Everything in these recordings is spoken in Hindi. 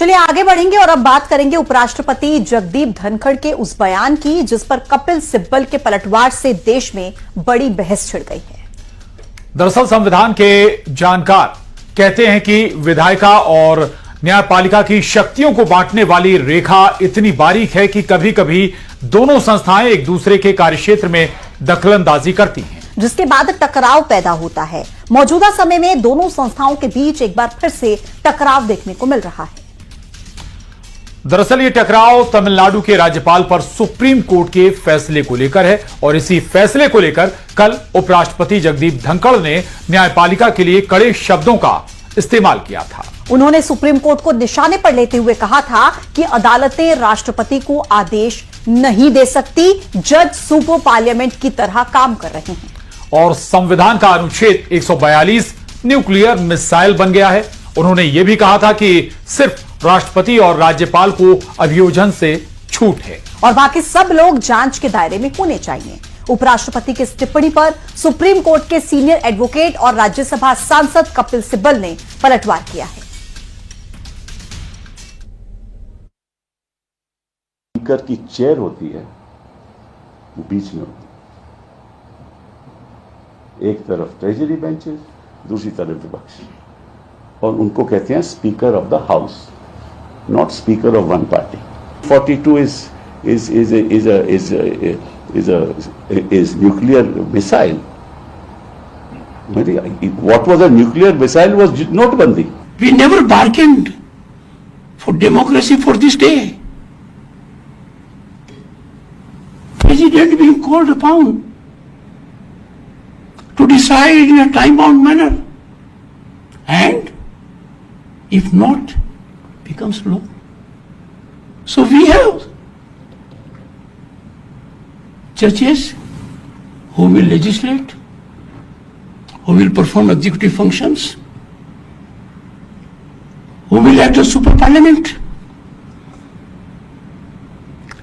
चलिए आगे बढ़ेंगे और अब बात करेंगे उपराष्ट्रपति जगदीप धनखड़ के उस बयान की जिस पर कपिल सिब्बल के पलटवार से देश में बड़ी बहस छिड़ गई है। दरअसल संविधान के जानकार कहते हैं कि विधायिका और न्यायपालिका की शक्तियों को बांटने वाली रेखा इतनी बारीक है कि कभी कभी दोनों संस्थाएं एक दूसरे के कार्यक्षेत्र में दखलंदाजी करती हैं, जिसके बाद टकराव पैदा होता है। मौजूदा समय में दोनों संस्थाओं के बीच एक बार फिर से टकराव देखने को मिल रहा है। दरअसल ये टकराव तमिलनाडु के राज्यपाल पर सुप्रीम कोर्ट के फैसले को लेकर है और इसी फैसले को लेकर कल उपराष्ट्रपति जगदीप धनखड़ ने न्यायपालिका के लिए कड़े शब्दों का इस्तेमाल किया था। उन्होंने सुप्रीम कोर्ट को निशाने पर लेते हुए कहा था कि अदालतें राष्ट्रपति को आदेश नहीं दे सकती, जज सुपर पार्लियामेंट की तरह काम कर रहे हैं। और संविधान का अनुच्छेद 142 न्यूक्लियर मिसाइल बन गया है। उन्होंने यह भी कहा था कि सिर्फ राष्ट्रपति और राज्यपाल को अभियोजन से छूट है और बाकी सब लोग जांच के दायरे में होने चाहिए। उपराष्ट्रपति की इस टिप्पणी पर सुप्रीम कोर्ट के सीनियर एडवोकेट और राज्यसभा सांसद कपिल सिब्बल ने पलटवार किया है। स्पीकर की चेयर होती है, वो बीच में होती है। एक तरफ ट्रेजरी बेंचेस, दूसरी तरफ विपक्ष, और उनको कहते हैं speaker of the house, not speaker of one party. 42 is nuclear missile. What was a nuclear missile was Notbandi. We never bargained for democracy for this day. President being called upon to decide in a time-bound manner, and if not, becomes law. So we have judges who will legislate, who will perform executive functions, who will act as super parliament,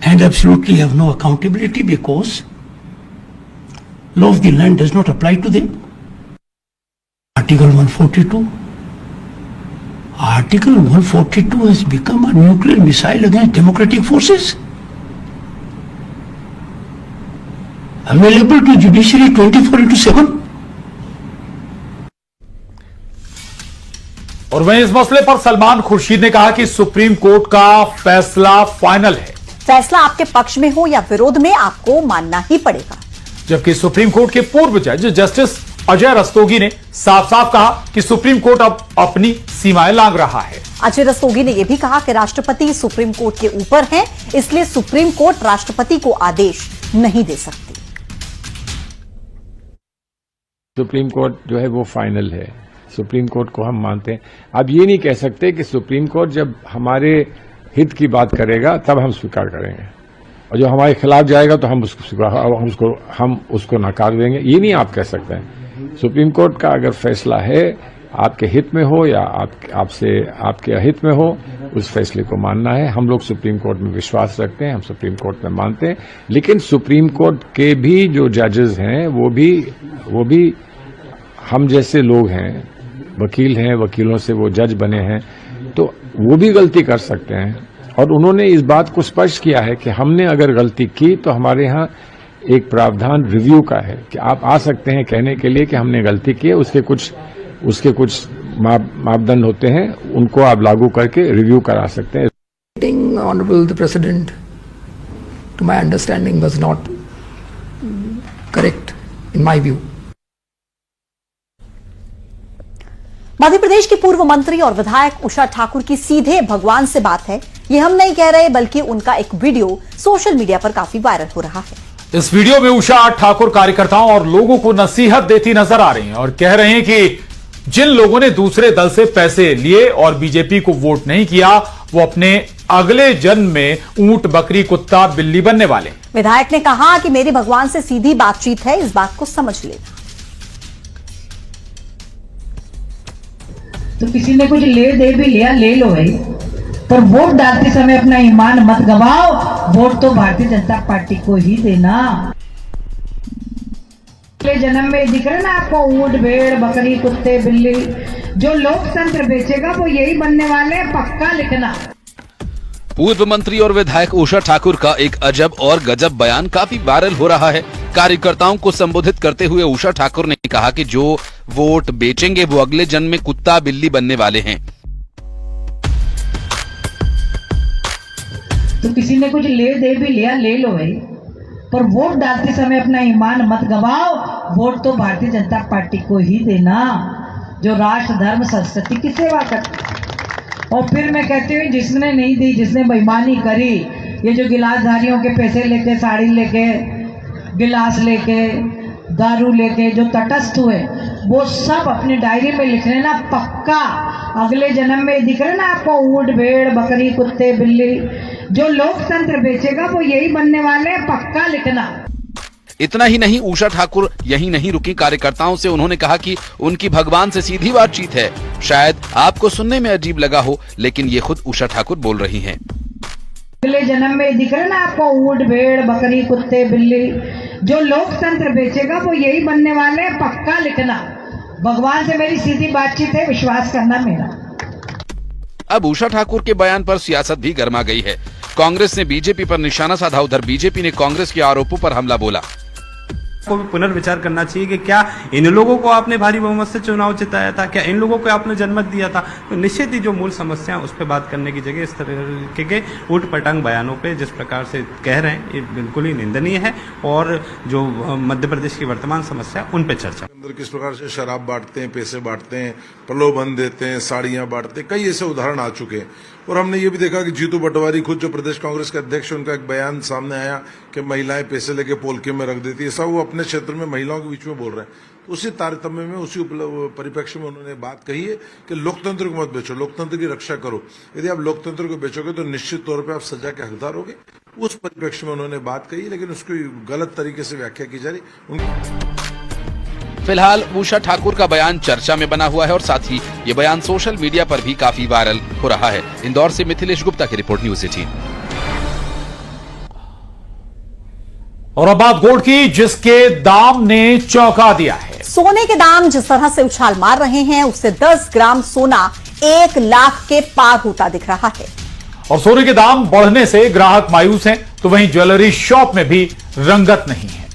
and absolutely have no accountability because law of the land does not apply to them. Article 142. Article 142 has become a nuclear missile against democratic forces. Available to judiciary 24/7. और वहीं इस मसले पर सलमान खुर्शीद ने कहा कि सुप्रीम कोर्ट का फैसला फाइनल है। फैसला आपके पक्ष में हो या विरोध में आपको मानना ही पड़ेगा। जबकि सुप्रीम कोर्ट के पूर्व जज जस्टिस अजय रस्तोगी ने साफ साफ कहा कि सुप्रीम कोर्ट अब अपनी सीमाएं लांघ रहा है। अजय रस्तोगी ने यह भी कहा कि राष्ट्रपति सुप्रीम कोर्ट के ऊपर है, इसलिए सुप्रीम कोर्ट राष्ट्रपति को आदेश नहीं दे सकती। सुप्रीम कोर्ट जो है वो फाइनल है, सुप्रीम कोर्ट को हम मानते हैं। अब ये नहीं कह सकते कि सुप्रीम कोर्ट जब हमारे हित की बात करेगा तब हम स्वीकार करेंगे और जो हमारे खिलाफ जाएगा तो हम उसको नकार देंगे, ये नहीं आप कह सकते हैं। सुप्रीम कोर्ट का अगर फैसला है आपके हित में हो या आपके अहित में हो, उस फैसले को मानना है। हम लोग सुप्रीम कोर्ट में विश्वास रखते हैं, हम सुप्रीम कोर्ट में मानते हैं, लेकिन सुप्रीम कोर्ट के भी जो जजेस हैं वो भी हम जैसे लोग हैं, वकील हैं, वकीलों से वो जज बने हैं, तो वो भी गलती कर सकते हैं। और उन्होंने इस बात को स्पष्ट किया है कि हमने अगर गलती की तो हमारे यहाँ एक प्रावधान रिव्यू का है कि आप आ सकते हैं कहने के लिए कि हमने गलती की है। उसके कुछ मापदंड होते हैं, उनको आप लागू करके रिव्यू करा सकते हैं। Honorable the President, to my understanding, was not correct in my view. Madhya Pradesh की पूर्व मंत्री और विधायक उषा ठाकुर की सीधे भगवान से बात है, ये हम नहीं कह रहे, बल्कि उनका एक वीडियो सोशल मीडिया पर काफी वायरल हो रहा है। इस वीडियो में उषा ठाकुर कार्यकर्ताओं और लोगों को नसीहत देती नजर आ रही हैं और कह रहे हैं कि जिन लोगों ने दूसरे दल से पैसे लिए और बीजेपी को वोट नहीं किया, वो अपने अगले जन्म में ऊंट, बकरी, कुत्ता, बिल्ली बनने वाले। विधायक ने कहा कि मेरे भगवान से सीधी बातचीत है, इस बात को समझ लेना। तो किसी ने कुछ ले दे भी लिया, ले लो भाई, पर वोट डालते समय अपना ईमान मत गवाओ। वोट तो भारतीय जनता पार्टी को ही देना। पिछले जन्म में दिख रहा ना आपको, ऊंट भेड़ बकरी कुत्ते बिल्ली, जो लोकतंत्र बेचेगा वो यही बनने वाले हैं, पक्का लिखना। पूर्व मंत्री और विधायक उषा ठाकुर का एक अजब और गजब बयान काफी वायरल हो रहा है। कार्यकर्ताओं को संबोधित करते हुए उषा ठाकुर ने कहा कि जो वोट बेचेंगे वो अगले जन्म में कुत्ता बिल्ली बनने वाले हैं। तो किसी ने कुछ ले दे भी लिया, ले लो भाई, पर वोट डालते समय अपना ईमान मत गवाओ। वोट तो भारतीय जनता पार्टी को ही देना, जो राष्ट्र धर्म संस्कृति की सेवा करती। और फिर मैं कहती हूँ, जिसने नहीं दी, जिसने बेईमानी करी, ये जो गिलासधारियों के पैसे लेके, साड़ी लेके, गिलास लेके, दारू लेके जो तटस्थ हुए, वो सब अपनी डायरी में लिख लेना, पक्का अगले जन्म में दिख रहा ना आपको, ऊंट भेड़ बकरी कुत्ते बिल्ली, जो लोकतंत्र बेचेगा वो यही बनने वाले हैं, पक्का लिखना। इतना ही नहीं, उषा ठाकुर यही नहीं रुकी। कार्यकर्ताओं से उन्होंने कहा कि उनकी भगवान से सीधी बातचीत है। शायद आपको सुनने में अजीब लगा हो, लेकिन ये खुद उषा ठाकुर बोल रही हैं। अगले जन्म में दिख रहा ना आपको, ऊंट भेड़ बकरी कुत्ते बिल्ली, जो लोकतंत्र बेचेगा वो यही बनने वाले हैं, पक्का लिखना। भगवान से मेरी सीधी बातचीत है, विश्वास करना मेरा। अब उषा ठाकुर के बयान पर सियासत भी गर्मा गई है। कांग्रेस ने बीजेपी पर निशाना साधा, उधर बीजेपी ने कांग्रेस के आरोपों पर हमला बोला। को भी पुनर्विचार करना चाहिए कि क्या इन लोगों को आपने भारी बहुमत से चुनाव जिताया था, क्या इन लोगों को आपने जनमत दिया था। तो निश्चित ही जो मूल समस्या उस पर बात करने की जगह इस तरह के ऊट पटांग बयानों पे जिस प्रकार से कह रहे हैं, ये बिल्कुल ही निंदनीय है। और जो मध्य प्रदेश की वर्तमान समस्या, उन पर चर्चा। अंदर किस प्रकार से शराब बांटते हैं, पैसे बांटते हैं, प्रलोभन देते हैं, साड़ियां बांटते हैं, कई ऐसे उदाहरण आ चुके हैं। और हमने ये भी देखा कि जीतू पटवारी खुद जो प्रदेश कांग्रेस के अध्यक्ष, उनका एक बयान सामने आया कि महिलाएं पैसे लेके पोलके में रख देती है। ऐसा वो अपने क्षेत्र में महिलाओं के बीच में बोल रहे हैं। तो उसी तारतम्य में, उसी परिप्रेक्ष्य में उन्होंने बात कही है कि लोकतंत्र को मत बेचो, लोकतंत्र की रक्षा करो। यदि आप लोकतंत्र को बेचोगे तो निश्चित तौर पर आप सजा के हकदार होगे। उस परिप्रेक्ष्य में उन्होंने बात कही, लेकिन उसकी गलत तरीके से व्याख्या की जा रही। फिलहाल उषा ठाकुर का बयान चर्चा में बना हुआ है और साथ ही ये बयान सोशल मीडिया पर भी काफी वायरल हो रहा है। इंदौर से मिथिलेश गुप्ता की रिपोर्ट, न्यूज़ 18। और अब बात गोल्ड की, जिसके दाम ने चौंका दिया है। सोने के दाम जिस तरह से उछाल मार रहे हैं, उससे 10 ग्राम सोना 1 लाख के पार होता दिख रहा है। और सोने के दाम बढ़ने से ग्राहक मायूस हैं, तो वहीं ज्वेलरी शॉप में भी रंगत नहीं है।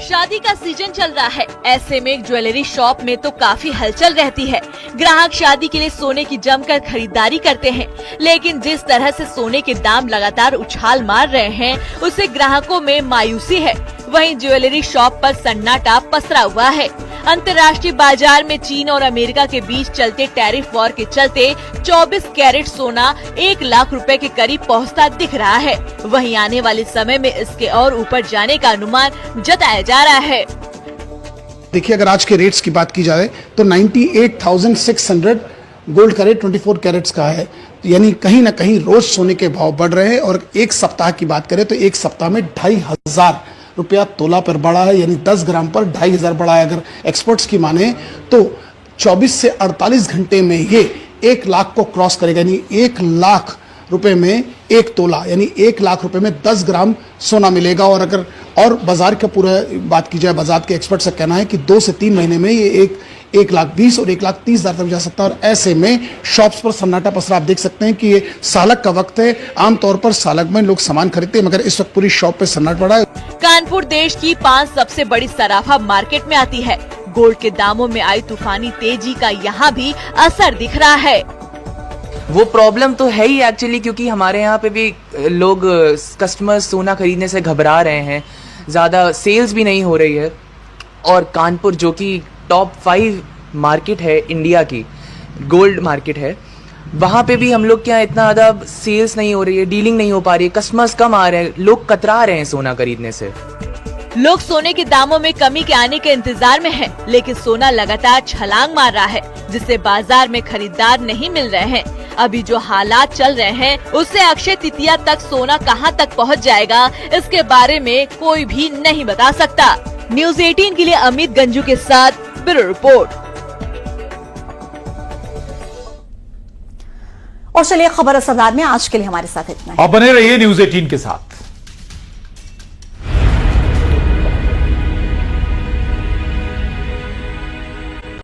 शादी का सीजन चल रहा है, ऐसे में ज्वेलरी शॉप में तो काफी हलचल रहती है। ग्राहक शादी के लिए सोने की जमकर खरीदारी करते हैं, लेकिन जिस तरह से सोने के दाम लगातार उछाल मार रहे हैं, उससे ग्राहकों में मायूसी है। वहीं ज्वेलरी शॉप पर सन्नाटा पसरा हुआ है। अंतर्राष्ट्रीय बाजार में चीन और अमेरिका के बीच चलते टैरिफ वॉर के चलते 24 कैरेट सोना 1 लाख रुपए के करीब पहुंचता दिख रहा है। वहीं आने वाले समय में इसके और ऊपर जाने का अनुमान जताया जा रहा है। देखिए, अगर आज के रेट्स की बात की जाए तो 98,600 गोल्ड का रेट 24 कैरेट्स का है। यानी कहीं ना कहीं रोज सोने के भाव बढ़ रहे हैं। और एक सप्ताह की बात करें तो एक सप्ताह में 2,500 रुपया तोला पर बढ़ा है, यानी 10 ग्राम पर 2,500 बढ़ा है। अगर एक्सपर्ट्स की माने तो 24 से 48 घंटे में ये 1 लाख को क्रॉस करेगा, यानी 1 लाख रुपए में 1 तोला, यानी 1 लाख रुपए में 10 ग्राम सोना मिलेगा। और अगर और बाजार का पूरा बात की जाए, बाजार के एक्सपर्ट का कहना है कि 2 से 3 महीने में ये 1,20,000 और 1,30,000 तक जा सकता है। और ऐसे में शॉप्स पर सन्नाटा पसरा। आप देख सकते हैं कि ये सालक का वक्त है, आमतौर पर सालक में लोग सामान खरीदते हैं, मगर इस वक्त पूरी शॉप पे सन्नाटा पड़ा है। कानपुर देश की 5 सबसे बड़ी सराफा मार्केट में आती है। गोल्ड के दामों में आई तूफानी तेजी का यहाँ भी असर दिख रहा है। वो प्रॉब्लम तो है ही एक्चुअली, क्योंकि हमारे यहाँ पे भी लोग कस्टमर्स सोना खरीदने से घबरा रहे हैं, ज़्यादा सेल्स भी नहीं हो रही है। और कानपुर जो कि टॉप 5 मार्केट है इंडिया की, गोल्ड मार्केट है, वहाँ पे भी हम लोग क्या इतना ज़्यादा सेल्स नहीं हो रही है, डीलिंग नहीं हो पा रही है, कस्टमर्स कम आ रहे हैं, लोग कतरा रहे हैं सोना खरीदने से। लोग सोने के दामों में कमी के आने के इंतजार में हैं, लेकिन सोना लगातार छलांग मार रहा है, जिससे बाजार में खरीदार नहीं मिल रहे हैं। अभी जो हालात चल रहे हैं, उससे अक्षय तृतीया तक सोना कहां तक पहुंच जाएगा, इसके बारे में कोई भी नहीं बता सकता। न्यूज़ 18 के लिए अमित गंजू के साथ ब्यूरो रिपोर्ट। और चलिए खबर असरदार में आज के लिए हमारे साथ इतना ही। आप बने रहिए न्यूज़ 18 के साथ।